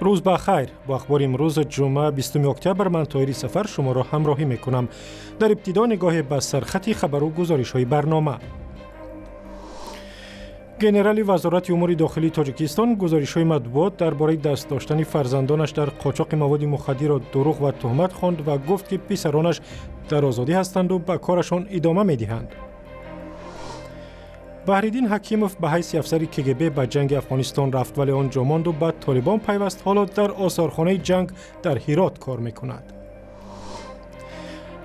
روز بخیر. با اخبار امروز جمعه 20 اکتبر من طاهری سفر شما را همراهی میکنم. در ابتدا نگاه به سرخط خبر و گزارش های برنامه. گنرالی وزارت امور داخلی تاجیکستان گزارش‌های مطبوعات درباره دست داشتن فرزندانش در قاچاق مواد مخدر را دروغ و تهمت خواند و گفت که پسرانش در آزادی هستند و به کارشان ادامه می‌دهند. بهرالدین حکیموف به حیث افسر کگب به جنگ افغانستان رفت ولی آنجا ماند و به طالبان پیوست. حالا در آثارخانه جنگ در هرات کار می‌کند.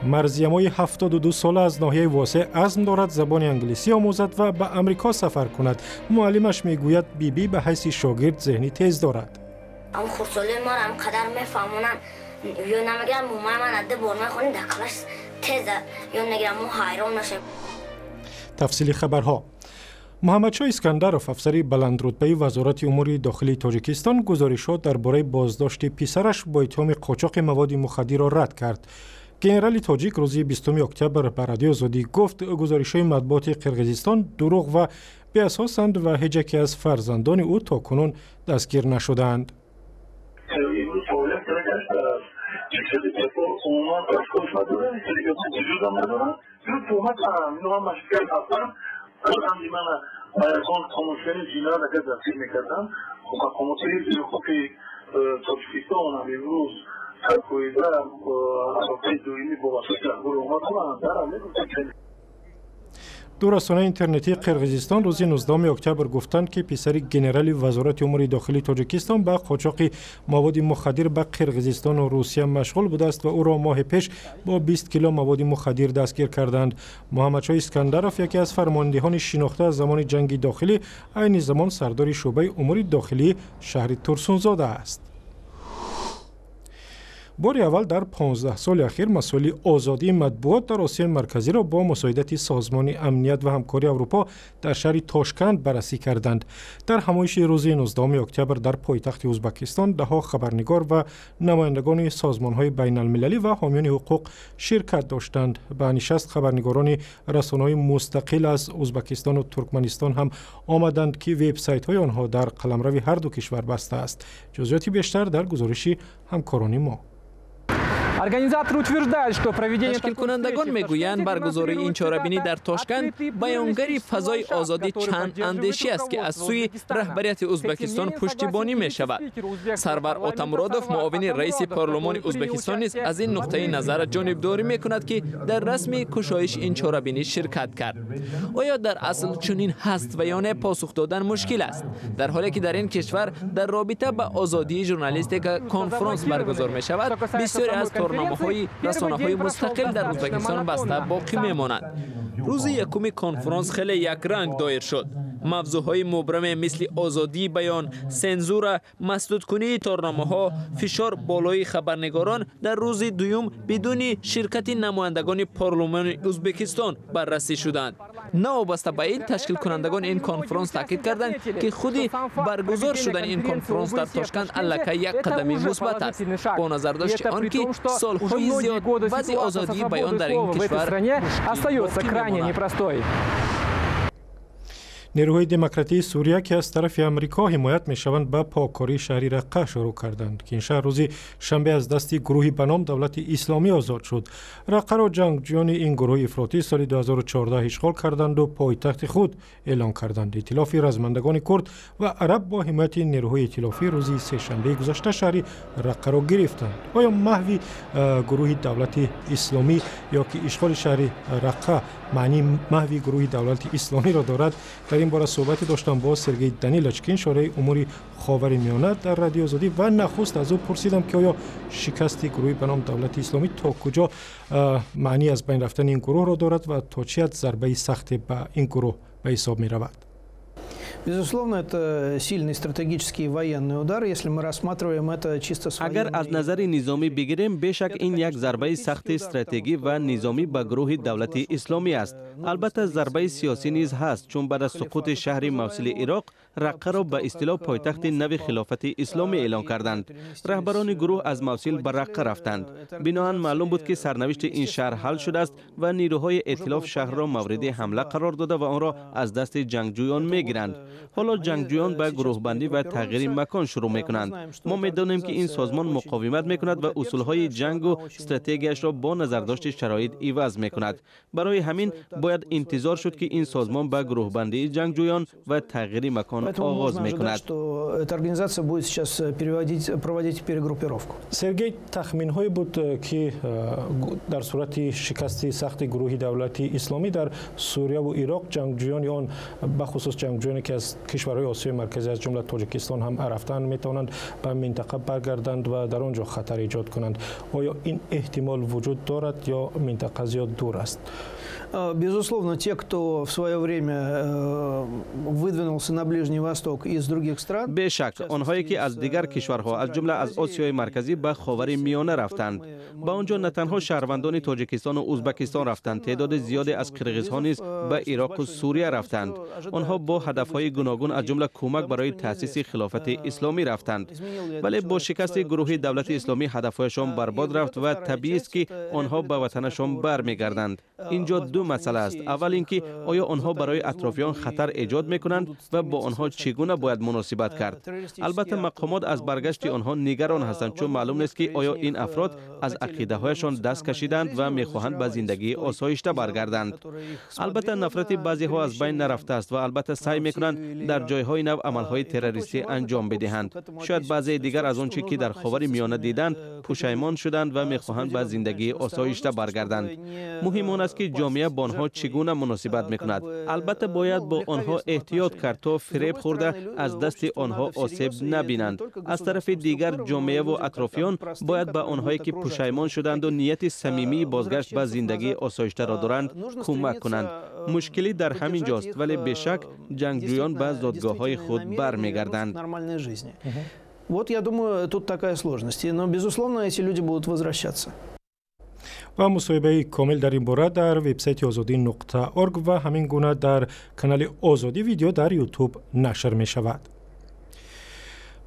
مرزیمای 72 ساله از ناحیه واسع عزم دارد زبان انگلیسی آموزد و به امریکا سفر کند. معلمش میگوید بیبی به حیث شاگرد ذهنی تیز دارد. ام خورساله ما هم قدر میفهمونن یا نمیگم مومای من عده بار میخونی دکلش تیزه یا نگرم مو حیران نشه. تفصیل خبرها. محمدشاه اسکندرов افسری بلندرتبه وزارت امور داخلی تاجیکستان گزارشات درباره بازداشت پسرش با اتهام قاچاق مواد مخدر را رد کرد. گنرال تاجیک روز 20 اکتبر به رادیو آزادی گفت گزارش‌های مطبوعات قرقیزستان دروغ و بی اساسند و هیچ یک از فرزندان او تاکنون دستگیر نشدند. دو رسانه اینترنتی قرقیزستان روز 19 اکتبر گفتند که پسر گنرال وزارت امور داخلی تاجیکستان به قاچاق مواد مخدر به قرقیزستان و روسیه مشغول بوده است و او را ماه پیش با 20 کیلو مواد مخدر دستگیر کردند. محمدشاه اسکندرов یکی از فرماندهان شناخته از زمان جنگ داخلی عین زمان سردار شعبه امور داخلی شهر ترسونزاده است. بار اول در 15 سال اخیر مسائل آزادی مطبوعات در آسیا مرکزی را با مساعدت سازمان امنیت و همکاری اروپا در شهر تاشکند بررسی کردند. در همایش روز 19 اکتبر در پایتخت ازبکستان دهها خبرنگار و نمایندگان سازمان‌های بین‌المللی و حامیان حقوق شرکت داشتند. به نشست خبرنگاران رسانه‌های مستقل از ازبکستان و ترکمنستان هم آمدند که وبسایت‌های آنها در قلمرو هر دو کشور بسته است. جزئیات بیشتر در گزارش همکاران ما. تشکیل کنندگان میگویند برگزاری این چهاربینی در تاشکند بیانگری فضای آزادی چند اندیشی است که از سوی رهبریت ازبکستان پشتیبانی می شود. سرور آتامرادوف معاون رئیس پارلمان ازبکستان نیز از این نقطه نظر جانبداری می کند که در رسم کشایش این چهاربینی شرکت کرد. آیا در اصل چنین هست و یا نه؟ پاسخ دادن مشکل است، در حالی که در این کشور در رابطه با آزادی ژورنالیستیک کنفرانس برگزار می شود. بسیاری از برنامه‌های رسانه‌های مستقل در ازبکستان بسته باقی می‌مانند. روز یکم کنفرانس خیلی یک رنگ دایر شد. موضوعهای مبرم مثل آزادی بیان، سنزور، مسدود کنی تارنامه‌ها، فشار بالای خبرنگاران در روز دوم بدون شرکت نمایندگان پارلمان ازبکستان بررسی شدند. نوابسته به این تشکیل کنندگان این کنفرانس تاکید کردند که خودی برگزار شدن این کنفرانس در تاشکند الکی یک قدم مثبت است، با نظر داشت آنکه سالهای زیاد وضع آزادی بیان در این کشور نیروهای دموکراتی سوریه که از طرف امریکا حمایت میشوند به پاککاری شهری رقه شروع کردند که این شهر روز شنبه از دست گروهی به نام دولت اسلامی آزاد شد. رقه را جنگجویان این گروه افراطی سال 2014 اشغال کردند و پایتخت خود اعلان کردند. ائتلاف رزمندگان کرد و عرب با حمایت نیروهای ائتلافی روز سه‌شنبه گذشته شهر رقه را گرفتند. آیا محو گروه دولت اسلامی یا که اشغال شهر رقه معنی محو گروه دولت اسلامی را دارد؟ در این باره صحبت داشتم با سرگئی دانیلچکین شورای امور خاورمیانه در رادیو آزادی و نخست از او پرسیدم که آیا شکست گروهی به نام دولت اسلامی تا کجا معنی از بین رفتن این گروه را دارد و تا چه حد ضربه سخت به این گروه به حساب می رود. Безусловно, это сильный стратегический военный удар, если мы рассматриваем это чисто с اگر از نظر نظامی بگیریم بیشک این یک ضربه سخت استراتژی و نظامی به گروه دولت اسلامی است. البته ضربه سیاسی نیز هست، چون بعد از سقوط شهر موصل عراق رقه را به اصطلاح پایتخت نو خلافت اسلامی اعلان کردند. رهبران گروه از موصل به رقه رفتند. بنابراین معلوم بود که سرنوشت این شهر حل شده است و نیروهای ائتلاف شهر را مورد حمله قرار داده و آن را از دست جنگجویان میگیرند. حالا جنگجویان به گروه بندی و تغییر مکان شروع میکنند. ما میدانیم که این سازمان مقاومت میکند و اصولهای جنگ و استراتژیش را با نظرداشت شرایط عوض میکند. برای همین باید انتظار شد که این سازمان به گروه بندی جنگجویان و تغییر مکان آغاز میکند. سرگئی تخمین های بود که در صورت شکست سخت گروه دولتی اسلامی در سوریه و عراق جنگجویان آن به خصوص جنگجویانی که از کشورهای آسیای مرکزی از جمله تاجیکستان هم رفتند میتوانند به منطقه برگردند و در آنجا خطر ایجاد کنند. آیا این احتمال وجود دارد یا منطقه زیاد دور است؟ Безусловно, те, кто в свое время выдвинулся на Ближний Восток из других стран. بیشک آنهایی که از دیگر کشورها از جمله از آسیای مرکزی به خاور میانه رفتند. با آنجا نه تنها شهروندان تاجیکستان و ازبکستان رفتند، تعداد زیادی از قرقیزها نیز به عراق و سوریه رفتند. آنها با هدفهای گوناگون از جمله کمک برای تأسیس خلافت اسلامی رفتند. ولی با شکست گروه دولت اسلامی هدفهایشان برباد رفت و طبیعی است که آنها به وطنشان برمیگردند. اینجا دو مسئله است. اول اینکه آیا آنها برای اطرافیان خطر ایجاد میکنند و با آنها چگونه باید مناسبت کرد. البته مقامات از برگشت آنها نگران هستند، چون معلوم نیست که آیا این افراد از عقیده هایشان دست کشیدند و میخواهند به زندگی آسایشته برگردند. البته نفرت بعضی ها از بین نرفته است و البته سعی میکنند در جایهای نو عملهای تروریستی انجام بدهند. شاید بعضی دیگر از آنچه که در خاور میانه دیدند پشیمان شدند و میخواهند به زندگی آسایشته برگردند. مهم آن است که جامعه با آنها چگونه مناسبت میکند. البته باید با آنها احتیاط کرد تا فریب خورده از دست آنها آسیب نبینند. از طرف دیگر جامعه و اطرافیان باید به آنهایی که پشیمان شدند و نیت صمیمی بازگشت به زندگی آسایشته را دارند کمک کنند. مشکلی در همین جاست، ولی بیشک جنگجویان به زادگاه‌های خود برمیگردند. Вот я думаю, тут такая сложность. Но безусловно эти люди будут возвращаться. و مصاحبه کامل در این باره در وبسایت azadi.org و همین گونه در کانال آزادی ویدیو در یوتیوب نشر می شود.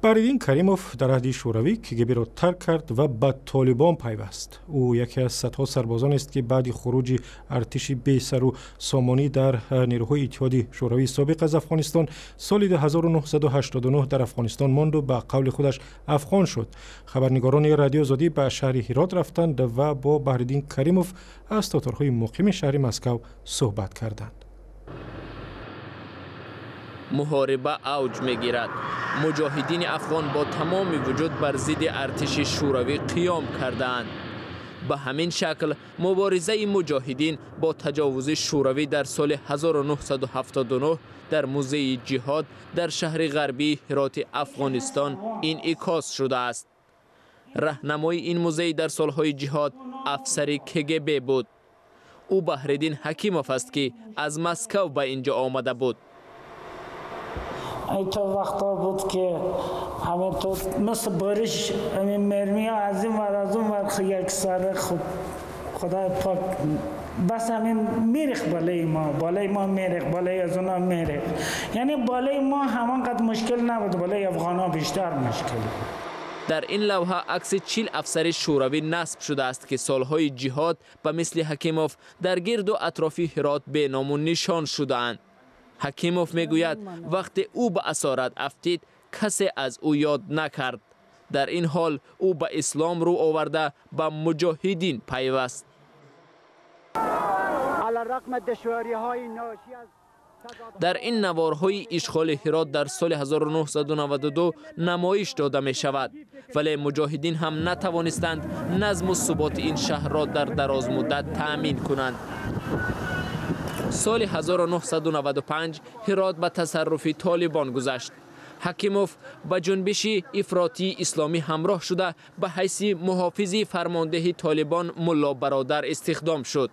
بریدین کریموف در عهد شوروی KGB را ترک کرد و به طالبان پیوست. او یکی از صدها سربازان است که بعد خروج ارتش بی سر و سامانی در نیروهای اتحادیه شوروی سابق از افغانستان سال 1989 در افغانستان ماند و به قول خودش افغان شد. خبرنگاران رادیو آزادی به شهر هرات رفتند و با بریدین کریموف از تاتارهای مقیم شهر مسکو صحبت کردند. محاربه اوج میگیرد. مجاهدین افغان با تمام وجود بر ضد ارتش شوروی قیام کردند. به همین شکل مبارزه مجاهدین با تجاوز شوروی در سال 1979 در موزه جهاد در شهر غربی هرات افغانستان انعکاس شده است. راهنمای این موزه در سالهای جهاد افسر KGB بود. او بهردین حکیموف است که از مسکو به اینجا آمده بود. ای تا وقتا بود که همینطور مثل بارش همین مرمی ها از این ور از اون ور یک سر خدا پاک بس همین میریخ بالای ما میریخ بالای از اونا میریخ. یعنی بالای ما همانقدر مشکل نبود، بالای افغان ها بیشتر مشکل. در این لوحه عکس 40 افسر شوروی نصب شده است که سالهای جهاد به مثل حکیموف در گرد و اطراف هرات به نام و نشان شده‌اند. حکیموف میگوید وقتی او به اسارت افتید کسی از او یاد نکرد. در این حال او به اسلام رو آورده به مجاهدین پیوست. در این نوارهای اشغال هرات در سال 1992 نمایش داده می شود، ولی مجاهدین هم نتوانستند نظم و ثبات این شهر را در دراز مدت تأمین کنند. سال 1995 هرات به تصرف طالبان گذشت. حکیموف به جنبش افراطی اسلامی همراه شده به حیث محافظ فرمانده طالبان ملا برادر استخدام شد.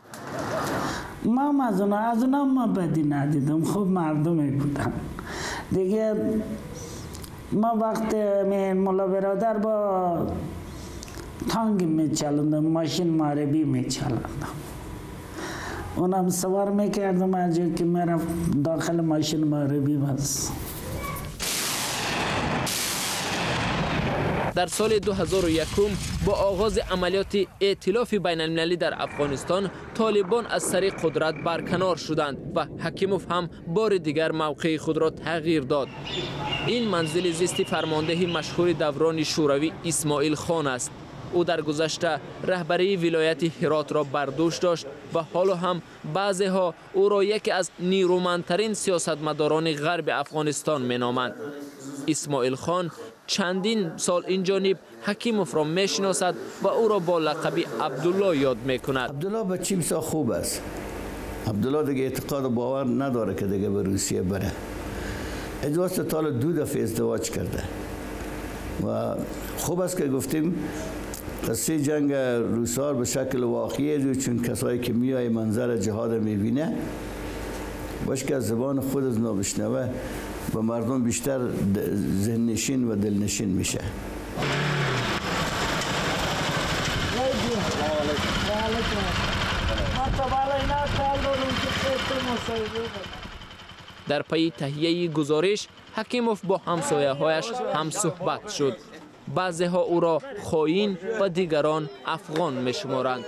ما از اونا ما بدی ندیدم، خوب مردمی بودن دیگه. ما وقت ملا برادر با تانگ میچلندم، ماشین ماربی میچلندم، اونم سوار میکردم از جایی که میرم داخل ماشین ماربی بس. در سال 2001 با آغاز عملیات ائتلاف بین المللی در افغانستان طالبان از سر قدرت برکنار شدند و حکیموف هم بار دیگر موقع خود را تغییر داد. این منزل زیست فرمانده مشهور دوران شوروی اسماعیل خان است. او در گذشته رهبری ولایت هرات را بر دوش داشت و حالا هم بعضی‌ها او را یکی از نیرومندترین سیاستمداران غرب افغانستان مینامند. اسماعیل خان چندین سال این جانب حکیموف را میشناسد و او را با لقب عبدالله یاد میکند. عبدالله بچه بسیار خوب است. عبدالله دیگه اعتقاد و باور نداره که دیگه به روسیه بره. اجازه تا 2 دفعه ازدواج کرده و خوب است که گفتیم قصه جنگ روسار به شکل واقعی، چون کسایی که میای منظر جهاد میبینه باش که از زبان خود از نابشنوه به مردم بیشتر ذهن نشین و دل نشین میشه. در پی تهیه گزارش حکیموف با همسایه‌هایش هم صحبت شد. بعضی‌ها او را خائن و دیگران افغان می‌شمارند.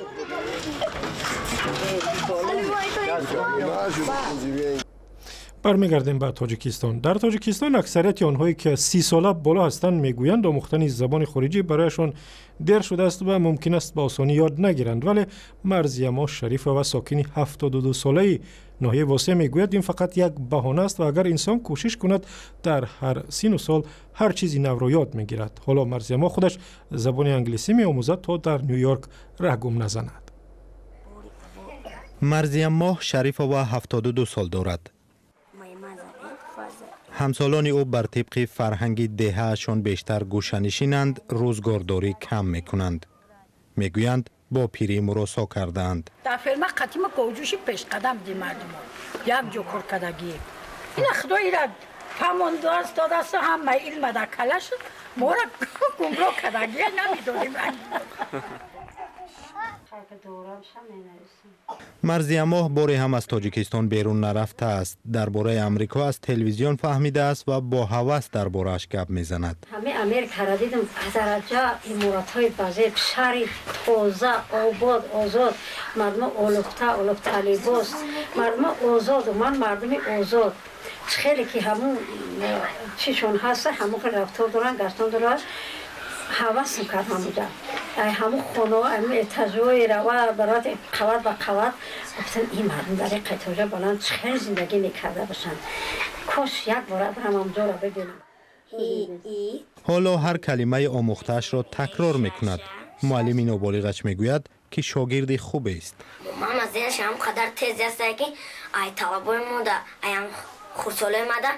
برمیگردیم به تاجیکستان. در تاجیکستان اکثریت آنهایی که 30 ساله بالا هستند میگویند آموختن زبان خارجی برایشان دیر شده است و ممکن است به آسانی یاد نگیرند، ولی مرزیما شریفه و ساکن 72 ساله ناحیه واسه میگوید این فقط یک بهانه است و اگر انسان کوشش کند در هر سن و سال هر چیزی نو را یاد میگیرد. حالا مرزیما خودش زبان انگلیسی میآموزد تا در نیویورک ره گم نزند. مرزیما شریفه و 72 سال دارد. همسالان او بر طبق فرهنگ دهه‌شان بیشتر گوشه‌نشینند، روزگارداری کم میکنند. میگویند با پیری مراسا کردند. در فیلم قدیم گوجوشی پیش قدم دی مردم یک جو کرکدگی این خدایی را فهمانده است داده است هم علم در کلش مورا گمراه کدگی نمیدونیم. مرزیما باری هم از تاجیکستان بیرون نرفته است. درباره امریکا از تلویزیون فهمیده است و با هوس درباره‌اش گپ میزند. همه امریکا را دیدم، هزارجا امارات‌های بزرگ، شهر تازه، آباد، آزاد، مردم اولفته لباس، مردم آزاد و من مردم آزاد. خیلی که همون چیشون هست، همون رفتار دارن، گشتن دارن. حواس میکرد همونجا همون خونه همون تجربه روه برات قوت و قوت گفتن این مردم در این قطعه بلند چه زندگی میکرده باشن، کاش یک بار برم همونجا را ببینم. حالا هر کلمه آموخته‌اش را تکرار میکند. معلم نابالغش میگوید که شاگرد خوب است. من از ذهنش هم قدر تیز است که ای طلبای ما در ای خورساله ما در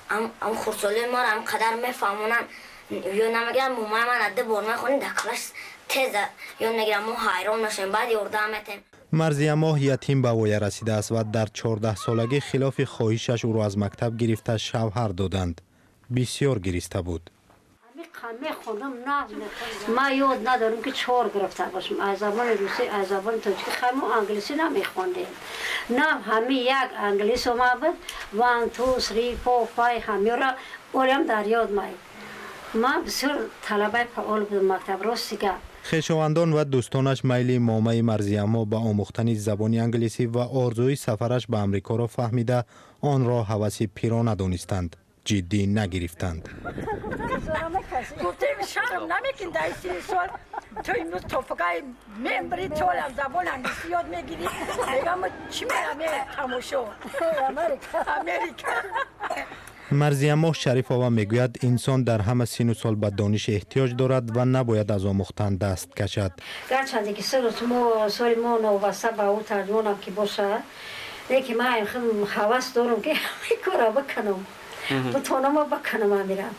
هم خورساله ما را هم قدر میفهمونن یا نمیگم مومای من عده برمه خونی در کلاش تیزه یا نگیرم ما حیران نشیم بعد یورده همتیم. مرزیما یتیم به وی رسیده است و در 14 سالگی خلاف خواهشش او را از مکتب گرفته شوهر دادند. بسیار گریسته بود. ما یاد ندارم که 4 گرفته باشم. از زبان روسی، از زبان تاجیکی همون انگلیسی نمیخوندیم. نه همه یک انگلیس ما بود 1 2 3 4 5 همه را اولم در یاد مای. من بسیار طلبه فعال بودم مکتب راستیگه. خویشاوندان و دوستانش میل مامه مرزیما به آموختن زبان انگلیسی و آرزوی سفرش به امریکا را فهمیده آن را هوس پیرانه دانستند، جدی نگرفتند. گفتیم شرم نمیکن در 30 سال تو امروز توفقای ممبری تو هم زبان انگلیسی یاد میگیری بگم چی میرم تماشا امریکا. مرزیما شریفه میگوید انسان در همه سن و سال به دانش احتیاج دارد و نباید از آموختن دست کشد. گرچه که سال ما نوبسته به او ترجمانم که باشه، لیکن من خیلی حواس دارم که همین کارا بکنم بتونم و بکنم میرم.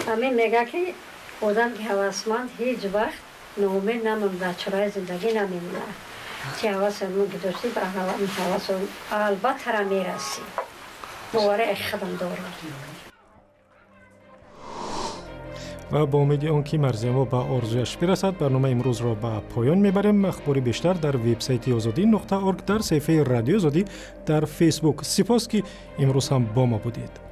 همین میگه که آدم که حواسمند هیچ وقت ناامید نمونده، چرای زندگی نمیمونه. چه حواس من که داشتی به حواس البته را میرسی. مواره خدم دارم. و با امید آنکه مرزیما به آرزویش برسد برنامه امروز را به پایان میبریم. اخباری بیشتر در وبسایت azadi.org، در صفحه رادیو آزادی در فیسبوک. سپاس که امروز هم با ما بودید.